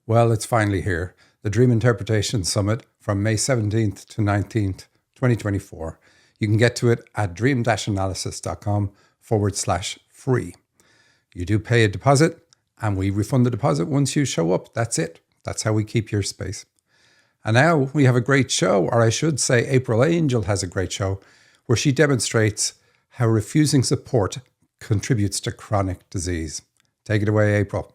Well, it's finally here. The Dream Interpretation Summit from May 17th to 19th, 2024. You can get to it at dream-analysis.com/free. You do pay a deposit and we refund the deposit once you show up. That's it. That's how we keep your space. And now we have a great show, or I should say April Angel has a great show where she demonstrates how refusing support contributes to chronic disease. Take it away, April.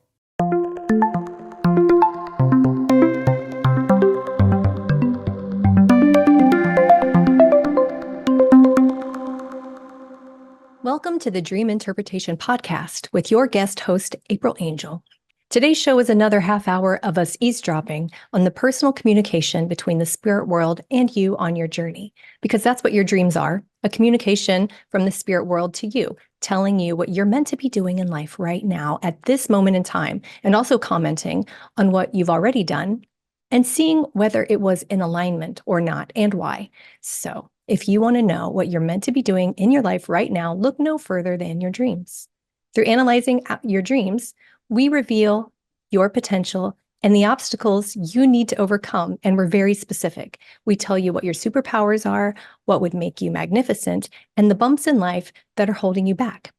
Welcome to the Dream Interpretation Podcast with your guest host, April Angel. Today's show is another half hour of us eavesdropping on the personal communication between the spirit world and you on your journey, because that's what your dreams are, a communication from the spirit world to you, telling you what you're meant to be doing in life right now at this moment in time, and also commenting on what you've already done and seeing whether it was in alignment or not and why. So if you want to know what you're meant to be doing in your life right now, look no further than your dreams. Through analyzing your dreams, we reveal your potential and the obstacles you need to overcome, and we're very specific. We tell you what your superpowers are, what would make you magnificent, and the bumps in life that are holding you back.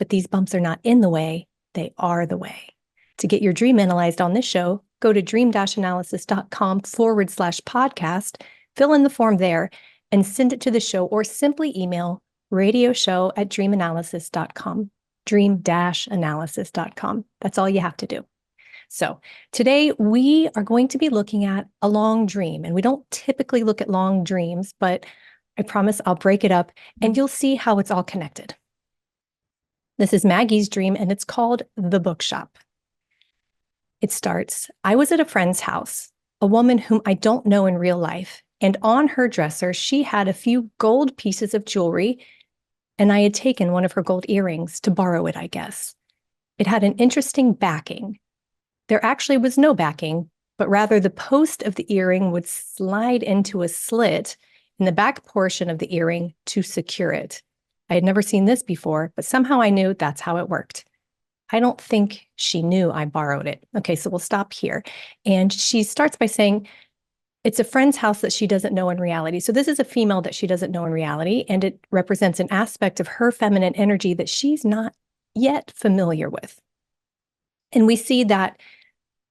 But these bumps are not in the way, they are the way. To get your dream analyzed on this show, go to dream-analysis.com/podcast, fill in the form there, and send it to the show, or simply email radioshow@dreamanalysis.com, dream-analysis.com. That's all you have to do. So today we are going to be looking at a long dream, and we don't typically look at long dreams, but I promise I'll break it up and you'll see how it's all connected. This is Maggie's dream, and it's called The Bookshop. It starts, I was at a friend's house, a woman whom I don't know in real life, and on her dresser, she had a few gold pieces of jewelry, and I had taken one of her gold earrings to borrow it, I guess. It had an interesting backing. There actually was no backing, but rather the post of the earring would slide into a slit in the back portion of the earring to secure it. I had never seen this before, but somehow I knew that's how it worked. I don't think she knew I borrowed it. Okay, so we'll stop here. And she starts by saying, it's a friend's house that she doesn't know in reality. So this is a female that she doesn't know in reality, and it represents an aspect of her feminine energy that she's not yet familiar with. And we see that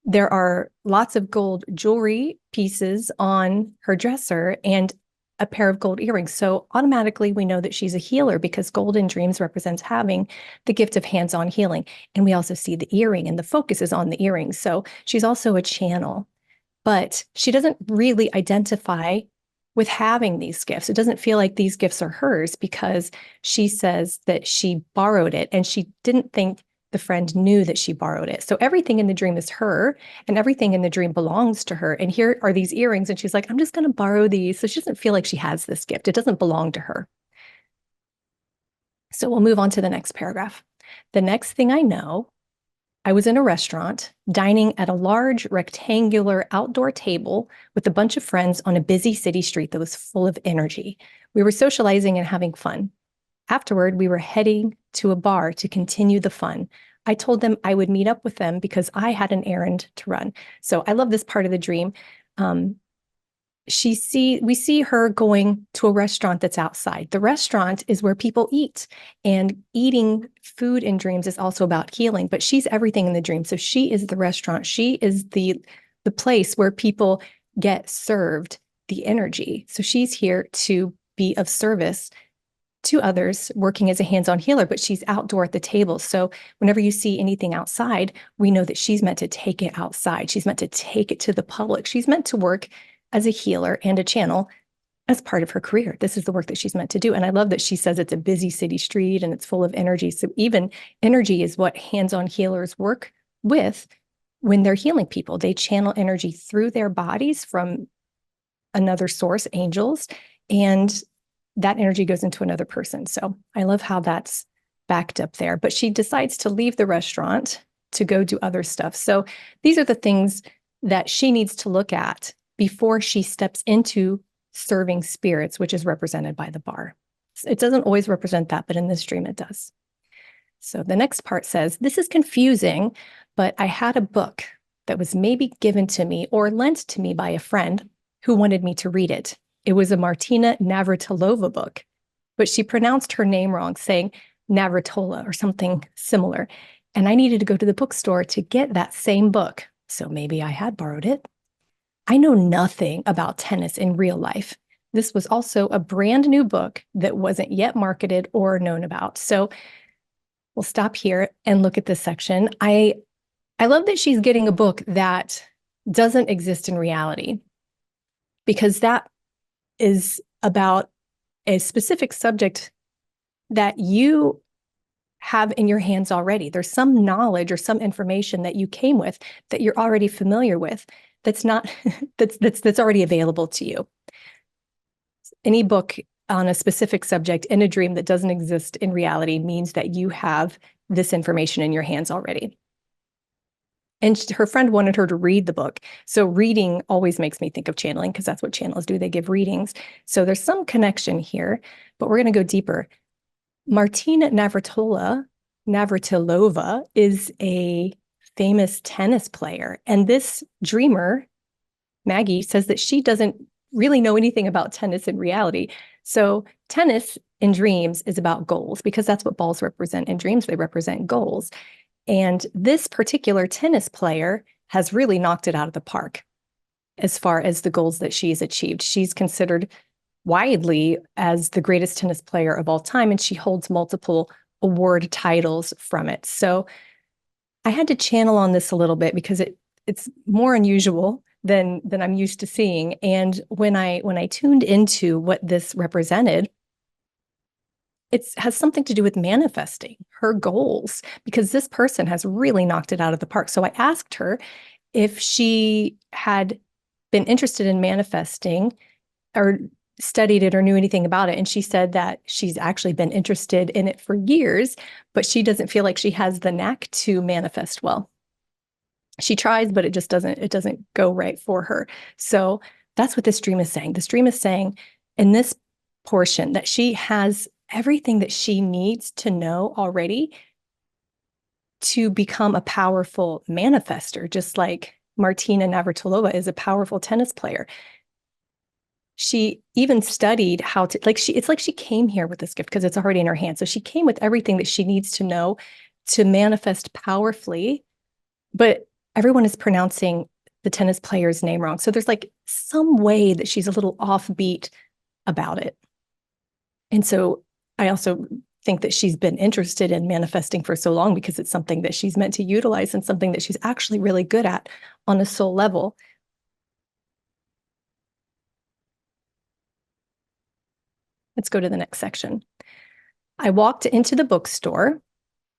there are lots of gold jewelry pieces on her dresser and a pair of gold earrings. So automatically we know that she's a healer, because gold in dreams represents having the gift of hands-on healing. And we also see the earring, and the focus is on the earring. So she's also a channel. But she doesn't really identify with having these gifts. It doesn't feel like these gifts are hers, because she says that she borrowed it, and she didn't think the friend knew that she borrowed it. So everything in the dream is her, and everything in the dream belongs to her. And here are these earrings, and she's like, I'm just going to borrow these. So she doesn't feel like she has this gift. It doesn't belong to her. So we'll move on to the next paragraph. The next thing I know, I was in a restaurant, dining at a large rectangular outdoor table with a bunch of friends on a busy city street that was full of energy. We were socializing and having fun. Afterward, we were heading to a bar to continue the fun. I told them I would meet up with them because I had an errand to run. So I love this part of the dream. We see her going to a restaurant that's outside. The restaurant is where people eat, and eating food in dreams is also about healing, but she's everything in the dream. So she is the restaurant. She is the place where people get served the energy. So she's here to be of service to others, working as a hands-on healer, but she's outdoor at the table. So whenever you see anything outside, we know that she's meant to take it outside. She's meant to take it to the public. She's meant to work as a healer and a channel as part of her career. This is the work that she's meant to do. And I love that she says it's a busy city street and it's full of energy. So even energy is what hands-on healers work with when they're healing people. They channel energy through their bodies from another source, angels, and that energy goes into another person. So I love how that's backed up there. But she decides to leave the restaurant to go do other stuff. So these are the things that she needs to look at before she steps into serving spirits, which is represented by the bar. It doesn't always represent that, but in this dream it does. So the next part says, this is confusing, but I had a book. that was maybe given to me or lent to me by a friend who wanted me to read it. It was a Martina Navratilova book, but she pronounced her name wrong, saying Navratola or something similar. And I needed to go to the bookstore to get that same book. So maybe I had borrowed it. I know nothing about tennis in real life. This was also a brand new book that wasn't yet marketed or known about. So we'll stop here and look at this section. I love that she's getting a book that doesn't exist in reality, because that is about a specific subject that you have in your hands already. There's some knowledge or some information that you came with that you're already familiar with that's not that's already available to you. Any book on a specific subject in a dream that doesn't exist in reality means that you have this information in your hands already. And her friend wanted her to read the book. So reading always makes me think of channeling, because that's what channels do. They give readings. So there's some connection here, but we're going to go deeper. Martina Navratilova is a famous tennis player. And this dreamer, Maggie, says that she doesn't really know anything about tennis in reality. So tennis in dreams is about goals, because that's what balls represent in dreams. They represent goals. And this particular tennis player has really knocked it out of the park as far as the goals that she's achieved. She's considered widely as the greatest tennis player of all time, and she holds multiple award titles from it. So I had to channel on this a little bit because it's more unusual than I'm used to seeing. And when I tuned into what this represented, it has something to do with manifesting her goals, because this person has really knocked it out of the park. So I asked her if she had been interested in manifesting or studied it or knew anything about it. And she said that she's actually been interested in it for years, but she doesn't feel like she has the knack to manifest well. She tries, but it doesn't go right for her. So that's what this dream is saying. This dream is saying in this portion that she has everything that she needs to know already to become a powerful manifester, just like Martina Navratilova is a powerful tennis player. She even studied how to, it's like she came here with this gift because it's already in her hand. So she came with everything that she needs to know to manifest powerfully, but everyone is pronouncing the tennis player's name wrong. So there's like some way that she's a little offbeat about it. And so I also think that she's been interested in manifesting for so long because it's something that she's meant to utilize and something that she's actually really good at on a soul level. Let's go to the next section. I walked into the bookstore,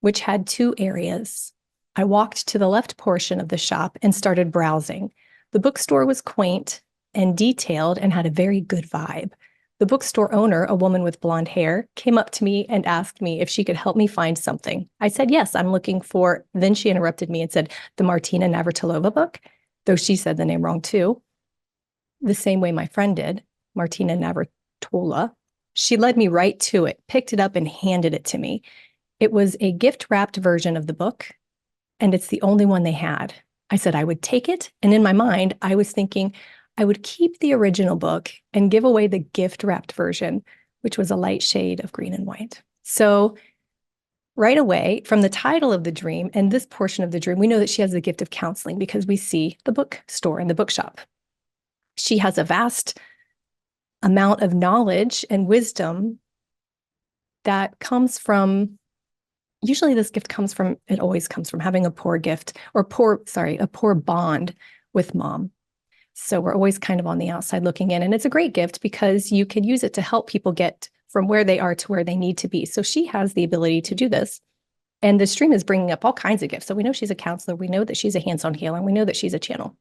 which had two areas. I walked to the left portion of the shop and started browsing. The bookstore was quaint and detailed and had a very good vibe. The bookstore owner, a woman with blonde hair, came up to me and asked me if she could help me find something. I said, yes, I'm looking for, then she interrupted me and said, the Martina Navratilova book, though she said the name wrong too. The same way my friend did, Martina Navratilova. She led me right to it, picked it up and handed it to me. It was a gift-wrapped version of the book, and it's the only one they had. I said I would take it, and in my mind, I was thinking I would keep the original book and give away the gift-wrapped version, which was a light shade of green and white. So right away, from the title of the dream and this portion of the dream, we know that she has the gift of counseling because we see the bookstore and the bookshop. She has a vast amount of knowledge and wisdom that comes from, usually this gift comes from, it always comes from having a poor gift or a poor bond with mom. So we're always kind of on the outside looking in, and it's a great gift because you can use it to help people get from where they are to where they need to be. So she has the ability to do this. And the stream is bringing up all kinds of gifts. So we know she's a counselor. We know that she's a hands-on healer. And we know that she's a channel.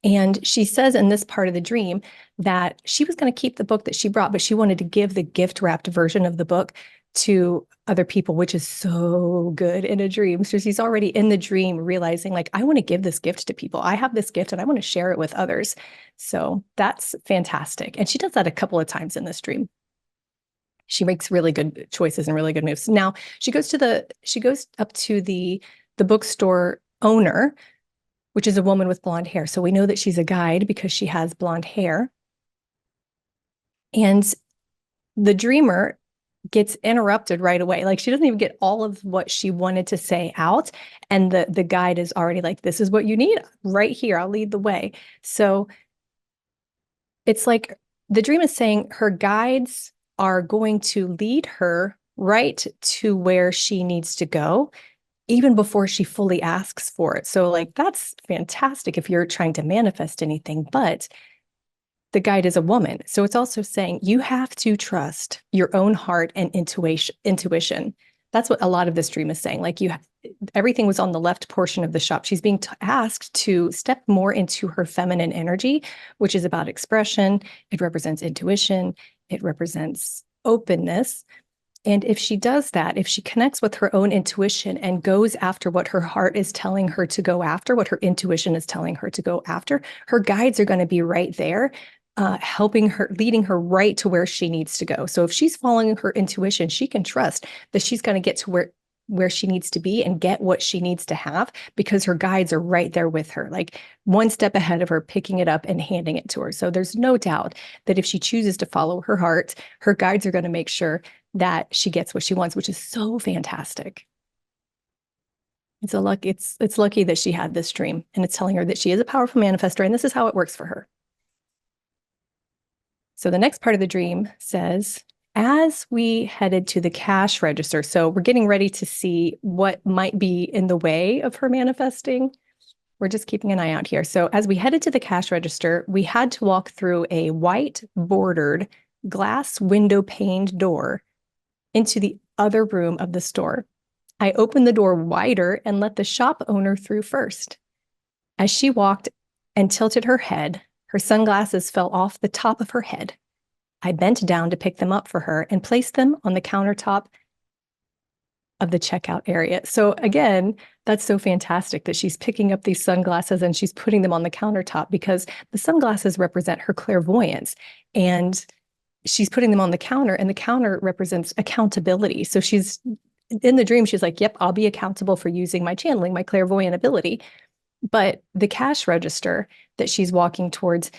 And she says in this part of the dream that she was going to keep the book that she brought, but she wanted to give the gift-wrapped version of the book to other people, which is so good in a dream. So she's already in the dream realizing, like, I want to give this gift to people. I have this gift and I want to share it with others. So that's fantastic. And she does that a couple of times in this dream. She makes really good choices and really good moves. Now she goes up to the bookstore owner, which is a woman with blonde hair. So we know that she's a guide because she has blonde hair. And the dreamer gets interrupted right away. Like she doesn't even get all of what she wanted to say out. And the guide is already like, this is what you need right here. I'll lead the way. So it's like the dream is saying her guides are going to lead her right to where she needs to go, even before she fully asks for it. So like, that's fantastic if you're trying to manifest anything, but the guide is a woman. So it's also saying you have to trust your own heart and intuition. That's what a lot of this dream is saying. Like everything was on the left portion of the shop. She's being asked to step more into her feminine energy, which is about expression. It represents intuition. It represents openness. And if she does that, if she connects with her own intuition and goes after what her heart is telling her to go after, what her intuition is telling her to go after, her guides are going to be right there, helping her, leading her right to where she needs to go. So if she's following her intuition, she can trust that she's going to get to where she needs to be and get what she needs to have because her guides are right there with her, like one step ahead of her, picking it up and handing it to her. So there's no doubt that if she chooses to follow her heart, her guides are going to make sure that she gets what she wants, which is so fantastic. It's lucky that she had this dream, and it's telling her that she is a powerful manifestor, and this is how it works for her. So the next part of the dream says, as we headed to the cash register, so we're getting ready to see what might be in the way of her manifesting. We're just keeping an eye out here. So as we headed to the cash register, we had to walk through a white bordered glass window paned door into the other room of the store. I opened the door wider and let the shop owner through first. As she walked and tilted her head, her sunglasses fell off the top of her head. I bent down to pick them up for her and placed them on the countertop of the checkout area. So again, that's so fantastic that she's picking up these sunglasses and she's putting them on the countertop because the sunglasses represent her clairvoyance. And she's putting them on the counter, and the counter represents accountability. So she's in the dream, she's like, yep, I'll be accountable for using my channeling, my clairvoyant ability. But the cash register that she's walking towards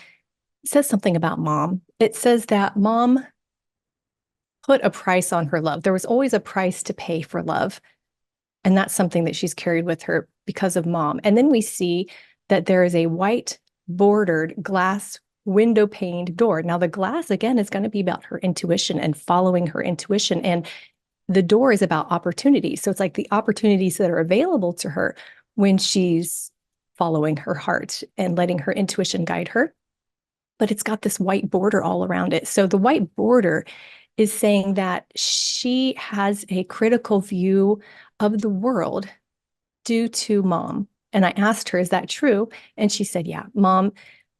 says something about mom. It says that mom put a price on her love. There was always a price to pay for love. And that's something that she's carried with her because of mom. And then we see that there is a white bordered glass window paned door. Now, the glass, again, is going to be about her intuition and following her intuition. And the door is about opportunities. So it's like the opportunities that are available to her when she's following her heart and letting her intuition guide her. But it's got this white border all around it. So the white border is saying that she has a critical view of the world due to mom. And I asked her, is that true? And she said, yeah, mom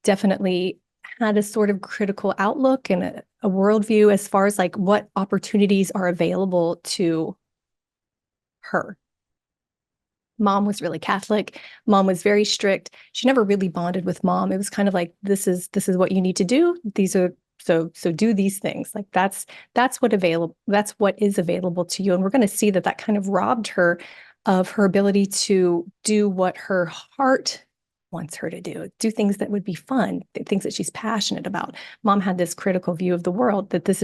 definitely had a sort of critical outlook and a worldview as far as like what opportunities are available to her. Mom was really Catholic. Mom was very strict. She never really bonded with mom. It was kind of like, this is what you need to do. These are so do these things. Like that's what is available to you. And we're going to see that kind of robbed her of her ability to do what her heart wants her to do things that would be fun, things that she's passionate about. Mom had this critical view of the world that this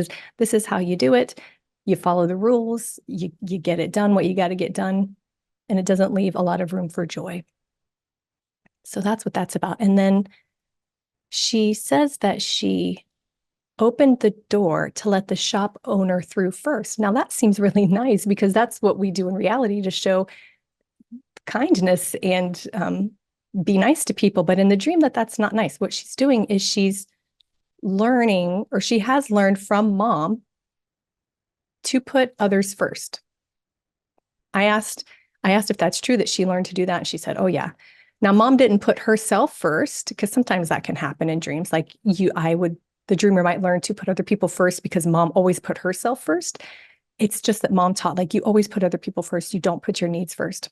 is how you do it. You follow the rules, you get it done, what you got to get done. And it doesn't leave a lot of room for joy. So that's what that's about. And then she says that she opened the door to let the shop owner through first. Now that seems really nice because that's what we do in reality to show kindness and be nice to people. But in the dream, that's not nice. What she's doing is she's learning, or she has learned from mom, to put others first. I asked if that's true that she learned to do that. And she said, oh yeah. Now mom didn't put herself first, because sometimes that can happen in dreams. Like the dreamer might learn to put other people first because mom always put herself first. It's just that mom taught, like, you always put other people first. You don't put your needs first.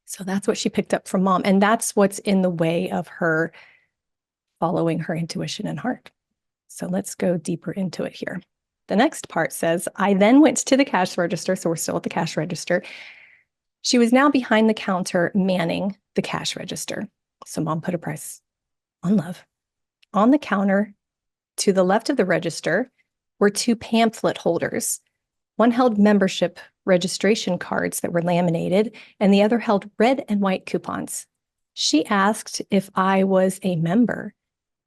So that's what she picked up from mom. And that's what's in the way of her following her intuition and heart. So let's go deeper into it here. The next part says, I then went to the cash register. So we're still at the cash register. She was now behind the counter manning the cash register. So Mom put a price on love. On the counter to the left of the register were two pamphlet holders. One held membership registration cards that were laminated, and the other held red and white coupons. She asked if I was a member.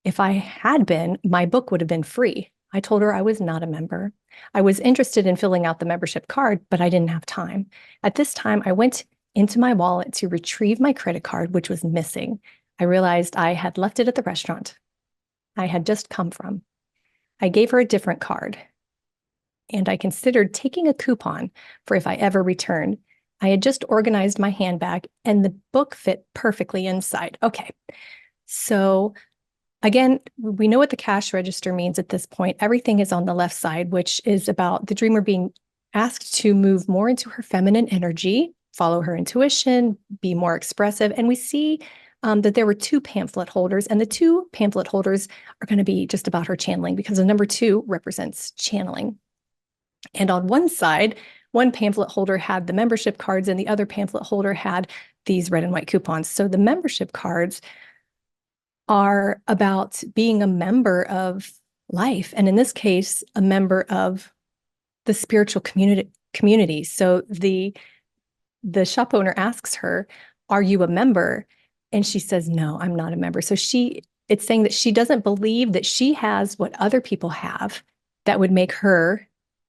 If I had been, my book would have been free. I told her I was not a member. I was interested in filling out the membership card, but I didn't have time. At this time, I went into my wallet to retrieve my credit card, which was missing. I realized I had left it at the restaurant I had just come from. I gave her a different card, and I considered taking a coupon for if I ever returned. I had just organized my handbag, and the book fit perfectly inside. Okay, so again, we know what the cash register means at this point. Everything is on the left side, which is about the dreamer being asked to move more into her feminine energy, follow her intuition, be more expressive. And we see that there were two pamphlet holders, and the two pamphlet holders are going to be just about her channeling, because the number 2 represents channeling. And on one side, one pamphlet holder had the membership cards, and the other pamphlet holder had these red and white coupons. So the membership cards are about being a member of life, and in this case, a member of the spiritual community. So the shop owner asks her, "Are you a member?" And she says, "No, I'm not a member." So it's saying that she doesn't believe that she has what other people have that would make her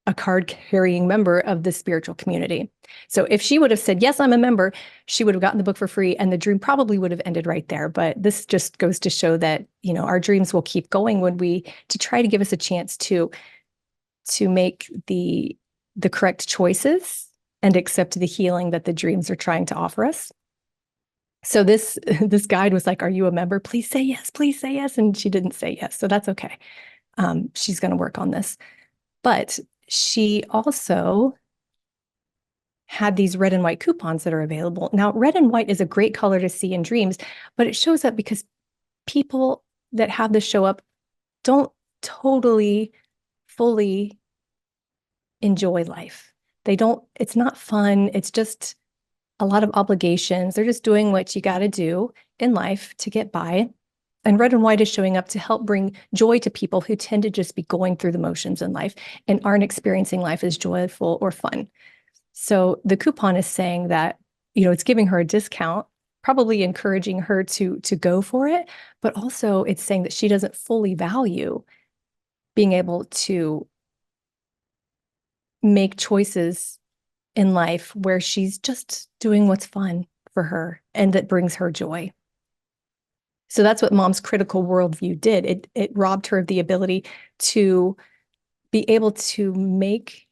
a card-carrying member of the spiritual community. So if she would have said, "Yes, I'm a member," she would have gotten the book for free, and the dream probably would have ended right there. But this just goes to show that, our dreams will keep going to try to give us a chance to make the correct choices and accept the healing that the dreams are trying to offer us. So this guide was like, "Are you a member? Please say yes, please say yes." And she didn't say yes, so that's okay. She's going to work on this. But she also had these red and white coupons that are available. Now, red and white is a great color to see in dreams, but it shows up because people that have this show up don't totally, fully enjoy life. It's not fun. It's just a lot of obligations. They're just doing what you got to do in life to get by. And red and white is showing up to help bring joy to people who tend to just be going through the motions in life and aren't experiencing life as joyful or fun. So the coupon is saying that, it's giving her a discount, probably encouraging her to go for it, but also it's saying that she doesn't fully value being able to make choices in life where she's just doing what's fun for her and that brings her joy. So that's what Mom's critical worldview did. It robbed her of the ability to be able to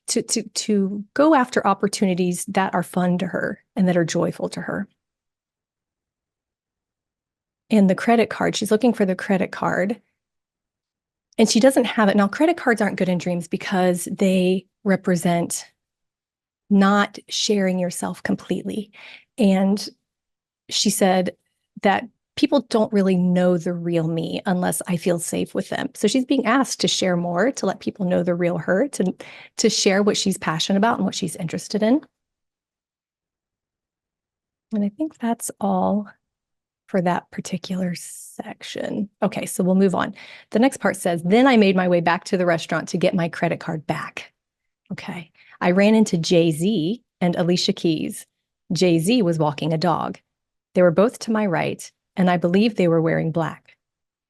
to go after opportunities that are fun to her and that are joyful to her. And the credit card, she's looking for the credit card, and she doesn't have it. Now, credit cards aren't good in dreams because they represent not sharing yourself completely. And she said that people don't really know the real me unless I feel safe with them. So she's being asked to share more, to let people know the real her, to share what she's passionate about and what she's interested in. And I think that's all for that particular section. Okay, so we'll move on. The next part says, "Then I made my way back to the restaurant to get my credit card back." Okay, I ran into Jay-Z and Alicia Keys. Jay-Z was walking a dog. They were both to my right, and I believe they were wearing black.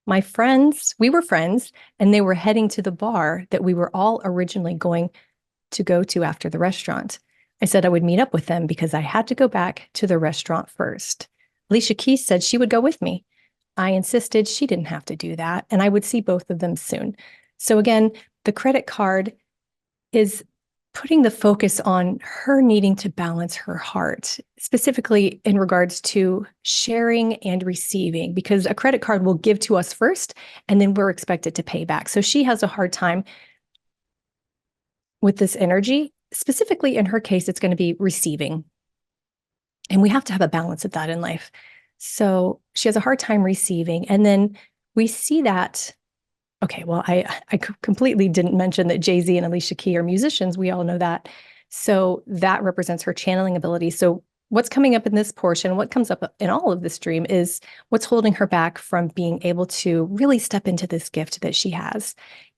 We were friends, and they were heading to the bar that we were all originally going to go to after the restaurant. I said I would meet up with them because I had to go back to the restaurant first. Alicia Keys said she would go with me. I insisted she didn't have to do that, and I would see both of them soon. So again, the credit card is putting the focus on her needing to balance her heart, specifically in regards to sharing and receiving, because a credit card will give to us first, and then we're expected to pay back. So she has a hard time with this energy. Specifically, in her case, it's going to be receiving. And we have to have a balance of that in life. So she has a hard time receiving. And then we see that. Okay, well, I completely didn't mention that Jay-Z and Alicia Keys are musicians. We all know that. So that represents her channeling ability. So what's coming up in this portion, what comes up in all of this dream is what's holding her back from being able to really step into this gift that she has.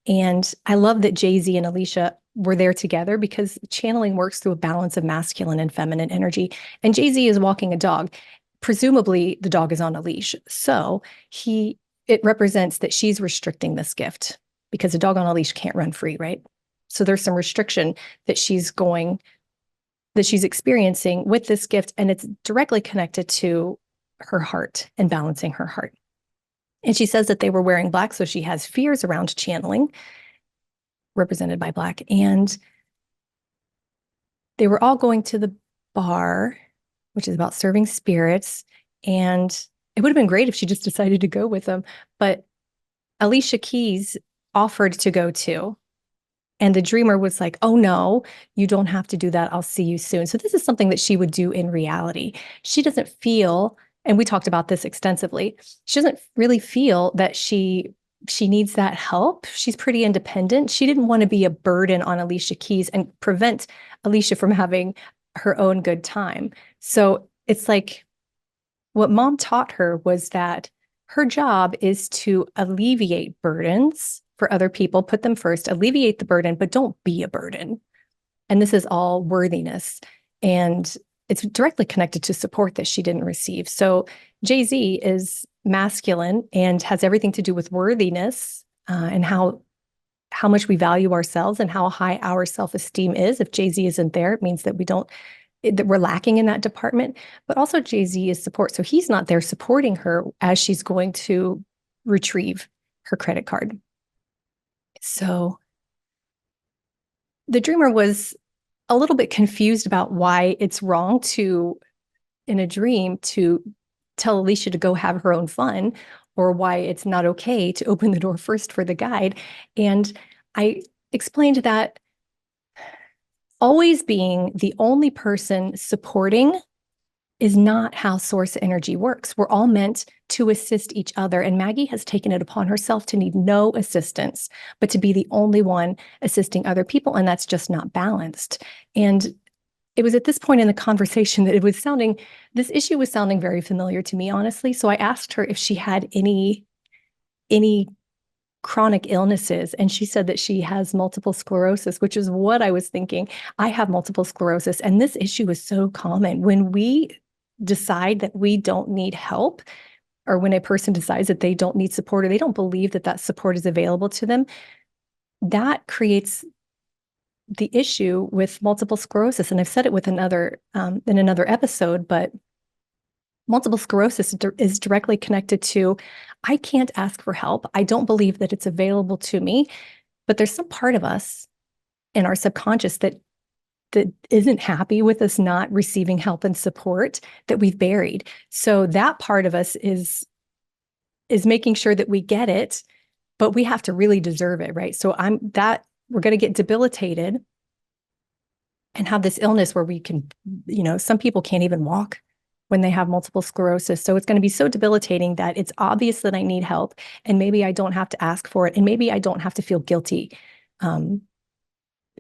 And I love that Jay-Z and Alicia were there together because channeling works through a balance of masculine and feminine energy. And Jay-Z is walking a dog. Presumably the dog is on a leash. So it represents that she's restricting this gift because a dog on a leash can't run free, right? So there's some restriction that she's experiencing with this gift, and it's directly connected to her heart and balancing her heart. And she says that they were wearing black, so she has fears around channeling, represented by black. And they were all going to the bar, which is about serving spirits. And it would have been great if she just decided to go with them. But Alicia Keys offered to go too. And the dreamer was like, oh no, you don't have to do that. I'll see you soon. So this is something that she would do in reality. She doesn't feel, and we talked about this extensively, she doesn't really feel that she needs that help. She's pretty independent. She didn't want to be a burden on Alicia Keys and prevent Alicia from having her own good time. So it's like what mom taught her was that her job is to alleviate burdens for other people, put them first, alleviate the burden, but don't be a burden. And this is all worthiness. And it's directly connected to support that she didn't receive. So Jay-Z is masculine and has everything to do with worthiness and how much we value ourselves and how high our self-esteem is. If Jay-Z isn't there, it means that that we're lacking in that department. But also Jay-Z is support. So he's not there supporting her as she's going to retrieve her credit card. So the dreamer was a little bit confused about why it's wrong in a dream, to tell Alicia to go have her own fun, or why it's not okay to open the door first for the guide. And I explained that always being the only person supporting is not how source energy works. We're all meant to assist each other. And Maggie has taken it upon herself to need no assistance, but to be the only one assisting other people. And that's just not balanced. And it was at this point in the conversation that this issue was sounding very familiar to me, honestly. So I asked her if she had any chronic illnesses. And she said that she has multiple sclerosis, which is what I was thinking. I have multiple sclerosis. And this issue is so common. When we decide that we don't need help, or when a person decides that they don't need support, or they don't believe that that support is available to them, that creates the issue with multiple sclerosis. And I've said it with in another episode, but multiple sclerosis is directly connected to, I can't ask for help. I don't believe that it's available to me, but there's some part of us in our subconscious that isn't happy with us not receiving help and support that we've buried. So that part of us is making sure that we get it, but we have to really deserve it, right? So we're going to get debilitated and have this illness where we can, some people can't even walk when they have multiple sclerosis. So it's going to be so debilitating that it's obvious that I need help, and maybe I don't have to ask for it, and maybe I don't have to feel guilty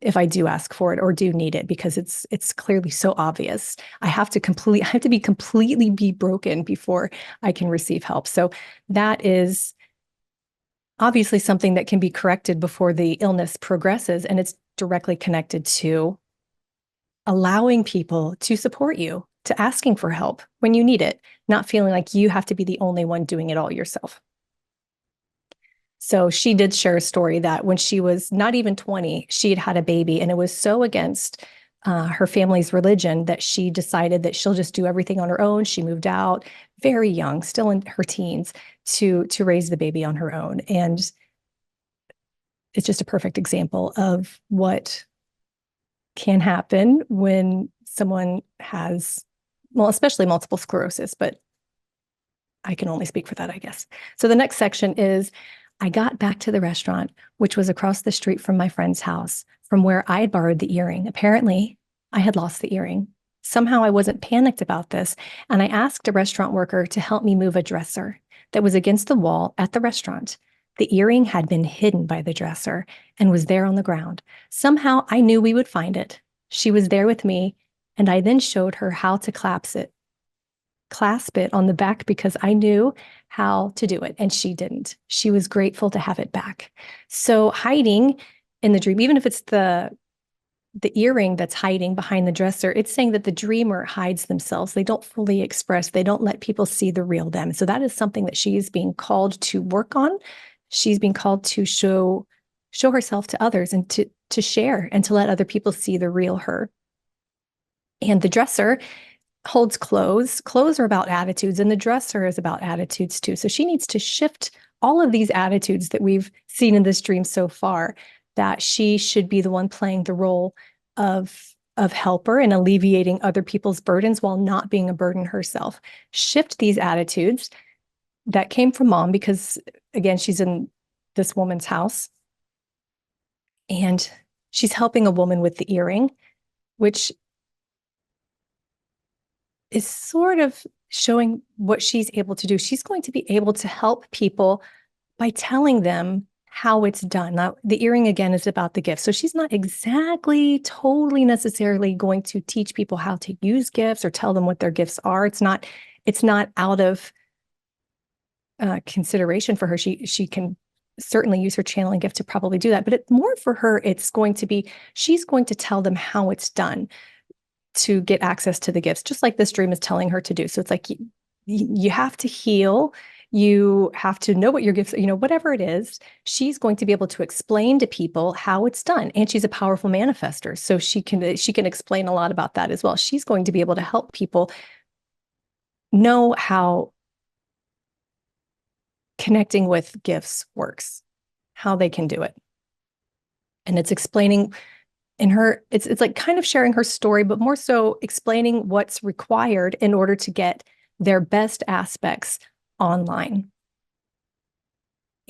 if I do ask for it or do need it, because it's clearly so obvious. I have to be completely broken before I can receive help. So that is obviously something that can be corrected before the illness progresses, and it's directly connected to allowing people to support you, to asking for help when you need it, not feeling like you have to be the only one doing it all yourself. So she did share a story that when she was not even 20, she had a baby, and it was so against her family's religion that she decided that she'll just do everything on her own. She moved out very young, still in her teens, to raise the baby on her own. And it's just a perfect example of what can happen when someone has, well, especially multiple sclerosis, but I can only speak for that, I guess. So the next section is, I got back to the restaurant, which was across the street from my friend's house, from where I had borrowed the earring. Apparently, I had lost the earring. Somehow I wasn't panicked about this, and I asked a restaurant worker to help me move a dresser that was against the wall at the restaurant. The earring had been hidden by the dresser and was there on the ground. Somehow I knew we would find it. She was there with me, And I then showed her how to clasp it on the back because I knew how to do it and she didn't. She was grateful to have it back. So hiding in the dream, even if it's the earring that's hiding behind the dresser, it's saying that the dreamer hides themselves. They don't fully express. They don't let people see the real them. So that is something that she's being called to work on. She's being called to show herself to others and to share and to let other people see the real her. And the dresser holds clothes. Clothes are about attitudes, and the dresser is about attitudes too. So she needs to shift all of these attitudes that we've seen in this dream so far, that she should be the one playing the role of helper and alleviating other people's burdens while not being a burden herself. Shift these attitudes that came from mom, because again, she's in this woman's house and she's helping a woman with the earring, which is sort of showing what she's able to do. She's going to be able to help people by telling them how it's done. Now, the earring, again, is about the gift. So she's not exactly totally necessarily going to teach people how to use gifts or tell them what their gifts are. It's not out of consideration for her. She can certainly use her channeling gift to probably do that. But it's more for her, it's going to be, she's going to tell them how it's done to get access to the gifts, just like this dream is telling her to do. So it's like you have to heal. You have to know what your gifts, whatever it is, she's going to be able to explain to people how it's done. And she's a powerful manifester. So she can explain a lot about that as well. She's going to be able to help people know how connecting with gifts works, how they can do it. And it's explaining in her, it's like kind of sharing her story, but more so explaining what's required in order to get their best aspects online.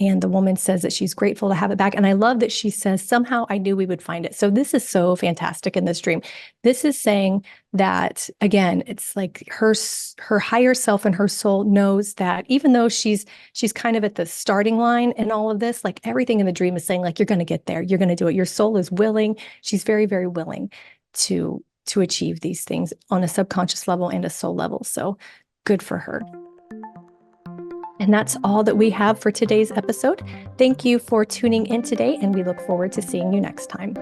And the woman says that she's grateful to have it back. And I love that she says, somehow I knew we would find it. So this is so fantastic in this dream. This is saying that, again, it's like her higher self and her soul knows that even though she's kind of at the starting line in all of this, like everything in the dream is saying, like, you're going to get there. You're going to do it. Your soul is willing. She's very, very willing to achieve these things on a subconscious level and a soul level. So good for her. And that's all that we have for today's episode. Thank you for tuning in today, and we look forward to seeing you next time.